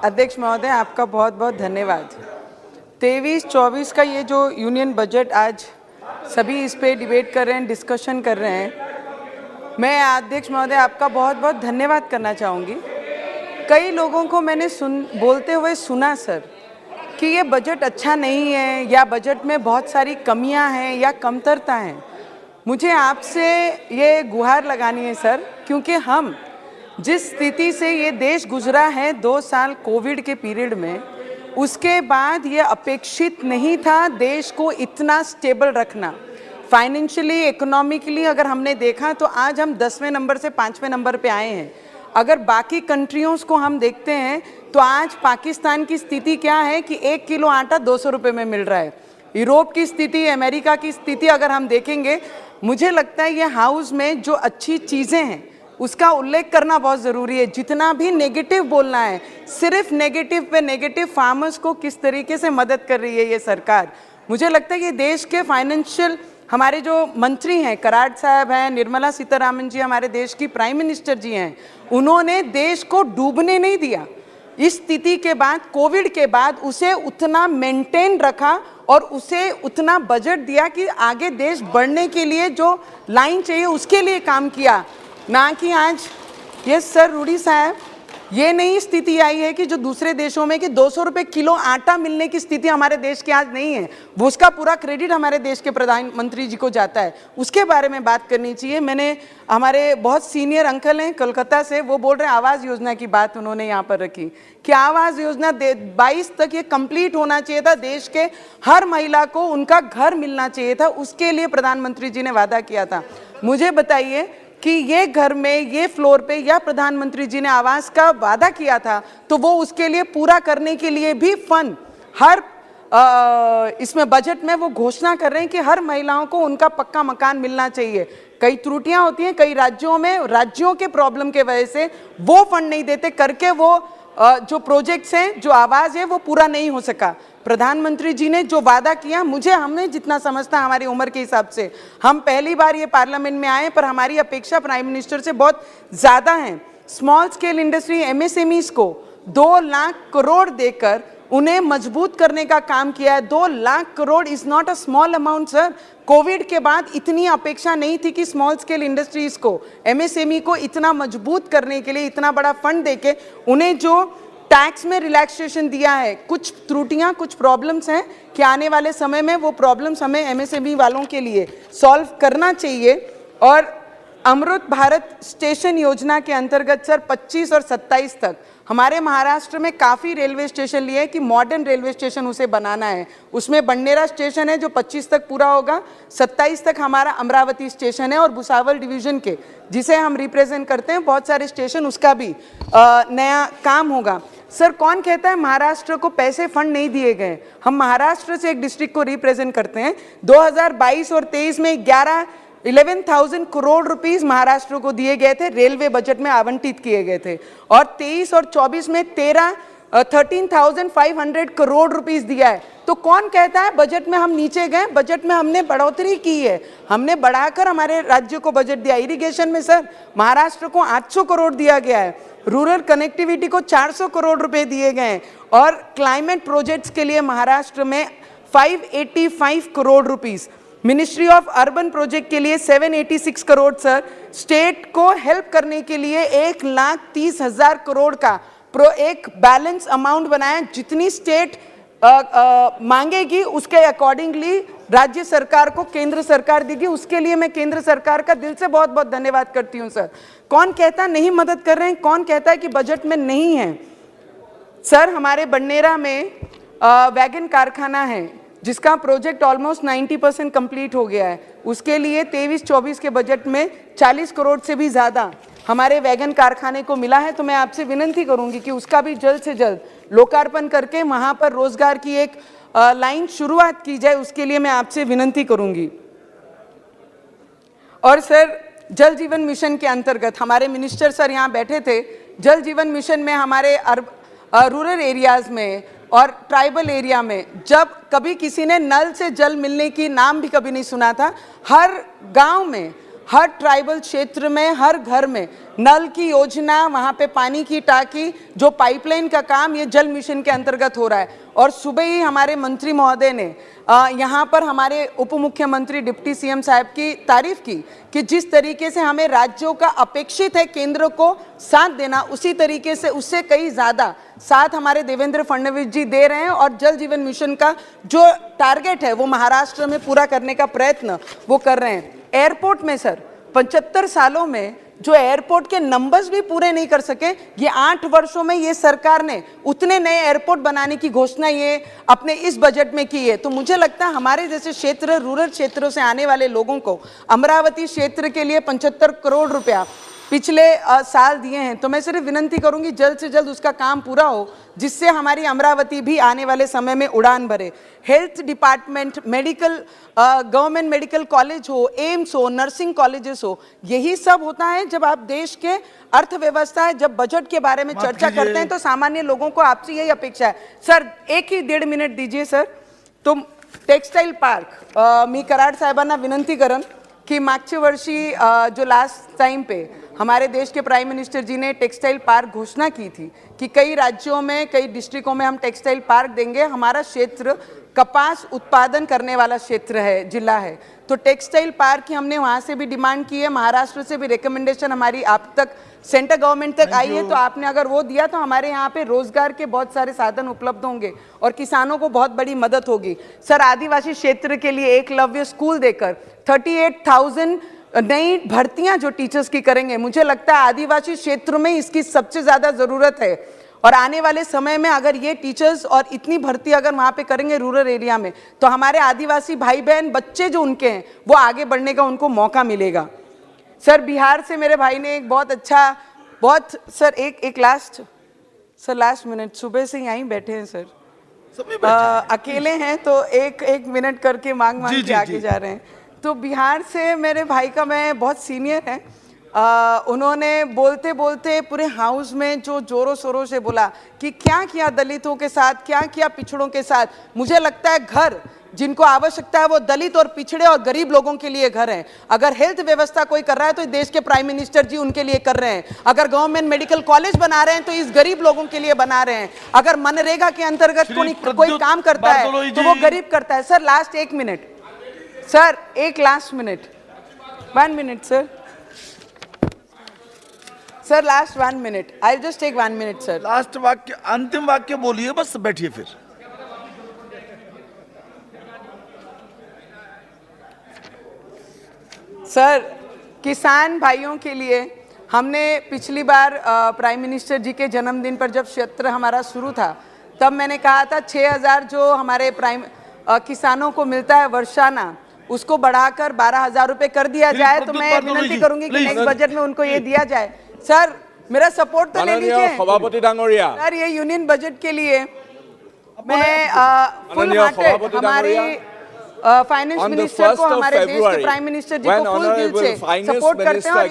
अध्यक्ष महोदय, आपका बहुत बहुत धन्यवाद। 23-24 का ये जो यूनियन बजट आज सभी इस पे डिबेट कर रहे हैं, डिस्कशन कर रहे हैं, मैं अध्यक्ष महोदय आपका बहुत बहुत धन्यवाद करना चाहूँगी। कई लोगों को मैंने बोलते हुए सुना सर कि ये बजट अच्छा नहीं है या बजट में बहुत सारी कमियां हैं या कमतरता हैं। मुझे आपसे ये गुहार लगानी है सर, क्योंकि हम जिस स्थिति से ये देश गुजरा है 2 साल कोविड के पीरियड में, उसके बाद ये अपेक्षित नहीं था देश को इतना स्टेबल रखना। फाइनेंशियली, इकोनॉमिकली अगर हमने देखा तो आज हम 10वें नंबर से 5वें नंबर पे आए हैं। अगर बाकी कंट्रियों को हम देखते हैं तो आज पाकिस्तान की स्थिति क्या है कि 1 किलो आटा 200 रुपये में मिल रहा है। यूरोप की स्थिति, अमेरिका की स्थिति अगर हम देखेंगे, मुझे लगता है ये हाउस में जो अच्छी चीज़ें हैं उसका उल्लेख करना बहुत ज़रूरी है। जितना भी नेगेटिव बोलना है, सिर्फ नेगेटिव पे नेगेटिव, फार्मर्स को किस तरीके से मदद कर रही है ये सरकार। मुझे लगता है कि देश के फाइनेंशियल हमारे जो मंत्री हैं, कराड़ साहब हैं, निर्मला सीतारामन जी हमारे देश की प्राइम मिनिस्टर जी हैं, उन्होंने देश को डूबने नहीं दिया। इस स्थिति के बाद, कोविड के बाद उसे उतना मेंटेन रखा और उसे उतना बजट दिया कि आगे देश बढ़ने के लिए जो लाइन चाहिए उसके लिए काम किया, ना कि आज ये सर रूडी साहब, ये नई स्थिति आई है कि जो दूसरे देशों में कि 200 रुपये किलो आटा मिलने की स्थिति हमारे देश की आज नहीं है। वो उसका पूरा क्रेडिट हमारे देश के प्रधानमंत्री जी को जाता है, उसके बारे में बात करनी चाहिए। मैंने, हमारे बहुत सीनियर अंकल हैं कोलकाता से, वो बोल रहे हैं आवास योजना की बात उन्होंने यहाँ पर रखी कि आवास योजना 22 तक ये कंप्लीट होना चाहिए था, देश के हर महिला को उनका घर मिलना चाहिए था, उसके लिए प्रधानमंत्री जी ने वादा किया था। मुझे बताइए कि ये घर में, ये फ्लोर पे या प्रधानमंत्री जी ने आवास का वादा किया था तो वो उसके लिए पूरा करने के लिए भी फंड हर इसमें बजट में वो घोषणा कर रहे हैं कि हर महिलाओं को उनका पक्का मकान मिलना चाहिए। कई त्रुटियां होती हैं कई राज्यों में, राज्यों के प्रॉब्लम के वजह से वो फंड नहीं देते करके वो जो प्रोजेक्ट्स हैं, जो आवाज़ है वो पूरा नहीं हो सका। प्रधानमंत्री जी ने जो वादा किया, हमने जितना समझता हमारी उम्र के हिसाब से, हम पहली बार ये पार्लियामेंट में आए, पर हमारी अपेक्षा प्राइम मिनिस्टर से बहुत ज़्यादा है। स्मॉल स्केल इंडस्ट्री, MSMEs को 2 लाख करोड़ देकर उन्हें मजबूत करने का काम किया है। 2 lakh crore is not a small amount sir. Covid के बाद इतनी अपेक्षा नहीं थी कि स्मॉल स्केल इंडस्ट्रीज़ को, MSME को इतना मजबूत करने के लिए इतना बड़ा फंड देके उन्हें जो टैक्स में रिलैक्सेशन दिया है। कुछ त्रुटियां, कुछ प्रॉब्लम्स हैं कि आने वाले समय में वो प्रॉब्लम्स हमें MSME वालों के लिए सॉल्व करना चाहिए। और अमृत भारत स्टेशन योजना के अंतर्गत सर 25 और 27 तक हमारे महाराष्ट्र में काफ़ी रेलवे स्टेशन लिए हैं कि मॉडर्न रेलवे स्टेशन उसे बनाना है। उसमें बंडेरा स्टेशन है जो 25 तक पूरा होगा, 27 तक हमारा अमरावती स्टेशन है और भुसावल डिवीज़न के, जिसे हम रिप्रेजेंट करते हैं, बहुत सारे स्टेशन, उसका भी नया काम होगा। सर कौन कहता है महाराष्ट्र को पैसे फंड नहीं दिए गए? हम महाराष्ट्र से एक डिस्ट्रिक्ट को रिप्रेजेंट करते हैं। 2022 और 23 में 11,000 करोड़ रुपीस महाराष्ट्र को दिए गए थे, रेलवे बजट में आवंटित किए गए थे। और 23 और 24 में 13,500 करोड़ रुपीस दिया है। तो कौन कहता है बजट में हम नीचे गए? बजट में हमने बढ़ोतरी की है, हमने बढ़ाकर हमारे राज्य को बजट दिया। इरिगेशन में सर महाराष्ट्र को 800 करोड़ दिया गया है, रूरल कनेक्टिविटी को 400 करोड़ रुपए दिए गए हैं, और क्लाइमेट प्रोजेक्ट्स के लिए महाराष्ट्र में 585 crore rupees, ministry of urban project के लिए 786 करोड़ सर, स्टेट को हेल्प करने के लिए 1,30,000 करोड़ का एक बैलेंस अमाउंट बनाया। जितनी स्टेट मांगेगी उसके अकॉर्डिंगली राज्य सरकार को केंद्र सरकार देगी। उसके लिए मैं केंद्र सरकार का दिल से बहुत बहुत धन्यवाद करती हूं सर। कौन कहता नहीं मदद कर रहे हैं? कौन कहता है कि बजट में नहीं है? सर हमारे बंडेरा में वैगन कारखाना है जिसका प्रोजेक्ट ऑलमोस्ट 90% कंप्लीट हो गया है। उसके लिए 23-24 के बजट में 40 करोड़ से भी ज़्यादा हमारे वैगन कारखाने को मिला है। तो मैं आपसे विनती करूंगी कि उसका भी जल्द से जल्द लोकार्पण करके वहां पर रोजगार की एक लाइन शुरुआत की जाए, उसके लिए मैं आपसे विनती करूंगी। और सर जल जीवन मिशन के अंतर्गत हमारे मिनिस्टर सर यहाँ बैठे थे। जल जीवन मिशन में हमारे रूरल एरियाज़ में और ट्राइबल एरिया में जब कभी किसी ने नल से जल मिलने की नाम भी कभी नहीं सुना था, हर गांव में हर ट्राइबल क्षेत्र में हर घर में नल की योजना, वहाँ पे पानी की टाकी, जो पाइपलाइन का काम, ये जल मिशन के अंतर्गत हो रहा है। और सुबह ही हमारे मंत्री महोदय ने यहाँ पर हमारे उप मुख्यमंत्री डिप्टी सीएम साहब की तारीफ की कि जिस तरीके से हमें राज्यों का अपेक्षित है केंद्र को साथ देना, उसी तरीके से उससे कई ज़्यादा साथ हमारे देवेंद्र फडणवीस जी दे रहे हैं। और जल जीवन मिशन का जो टारगेट है वो महाराष्ट्र में पूरा करने का प्रयत्न वो कर रहे हैं। एयरपोर्ट में सर 75 सालों में जो एयरपोर्ट के नंबर्स भी पूरे नहीं कर सके, ये 8 वर्षों में ये सरकार ने उतने नए एयरपोर्ट बनाने की घोषणा ये अपने इस बजट में की है। तो मुझे लगता है हमारे जैसे क्षेत्र, रूरल क्षेत्रों से आने वाले लोगों को अमरावती क्षेत्र के लिए 75 करोड़ रुपया पिछले साल दिए हैं। तो मैं सिर्फ विनंती करूंगी जल्द से जल्द उसका काम पूरा हो, जिससे हमारी अमरावती भी आने वाले समय में उड़ान भरे। Health department, medical, government medical college हो, एम्स हो, नर्सिंग कॉलेजेस हो, यही सब होता है जब आप देश के अर्थव्यवस्था, जब बजट के बारे में चर्चा करते हैं तो सामान्य लोगों को आपसे यही अपेक्षा है। सर 1 मिनिट दीजिए सर। तो टेक्सटाईल पार्क मी कराड साहेबांना विनंती करन की मागच्या वर्षी जो लास्ट टाइम पे हमारे देश के प्राइम मिनिस्टर जी ने टेक्सटाइल पार्क घोषणा की थी कि कई राज्यों में, कई डिस्ट्रिक्टों में हम टेक्सटाइल पार्क देंगे। हमारा क्षेत्र कपास उत्पादन करने वाला क्षेत्र है, जिला है, तो टेक्सटाइल पार्क की हमने वहाँ से भी डिमांड की है। महाराष्ट्र से भी रिकमेंडेशन हमारी आप तक, सेंट्रल गवर्नमेंट तक आई है। तो आपने अगर वो दिया तो हमारे यहाँ पे रोजगार के बहुत सारे साधन उपलब्ध होंगे और किसानों को बहुत बड़ी मदद होगी। सर आदिवासी क्षेत्र के लिए एकलव्य स्कूल देकर 38,000 नई भर्तियां जो टीचर्स की करेंगे। मुझे लगता है आदिवासी क्षेत्र में इसकी सबसे ज्यादा जरूरत है। और आने वाले समय में अगर ये टीचर्स और इतनी भर्ती अगर वहाँ पे करेंगे रूरल एरिया में, तो हमारे आदिवासी भाई बहन, बच्चे जो उनके हैं, वो आगे बढ़ने का उनको मौका मिलेगा। सर बिहार से मेरे भाई ने एक बहुत अच्छा, बहुत सर एक लास्ट मिनट, सुबह से यहीं बैठे हैं सर, अकेले हैं तो एक मिनट करके मांग के आगे जा रहे हैं। तो बिहार से मेरे भाई का, मैं बहुत सीनियर है, उन्होंने बोलते बोलते पूरे हाउस में जो जोरों शोरों से बोला कि क्या किया दलितों के साथ, क्या किया पिछड़ों के साथ। मुझे लगता है घर जिनको आवश्यकता है वो दलित और पिछड़े और गरीब लोगों के लिए घर है। अगर हेल्थ व्यवस्था कोई कर रहा है तो देश के प्राइम मिनिस्टर जी उनके लिए कर रहे हैं। अगर गवर्नमेंट मेडिकल कॉलेज बना रहे हैं तो इस गरीब लोगों के लिए बना रहे हैं। अगर मनरेगा के अंतर्गत कोई काम करता है तो वो गरीब करता है। सर लास्ट 1 मिनट सर, एक last minute, 1 minute sir, sir last 1 minute, I just take 1 minute sir. Last वाक्य, अंतिम वाक्य बोलिए, बस बैठिए फिर। सर किसान भाइयों के लिए हमने पिछली बार प्राइम मिनिस्टर जी के जन्मदिन पर जब सत्र हमारा शुरू था, तब मैंने कहा था 6,000 जो हमारे किसानों को मिलता है वर्षाना, उसको बढ़ाकर 12,000 रुपए कर दिया जाए। तो मैं विनती करूंगी कि नेक्स्ट बजट में उनको ये दिया जाए। सर मेरा सपोर्ट तो ले लीजिए सर, ये यूनियन बजट के लिए मैं फुल हार्टेड हमारी फाइनेंस मिनिस्टर को, हमारे देश के प्राइम मिनिस्टर जी को फुल दिल से सपोर्ट करते हैं और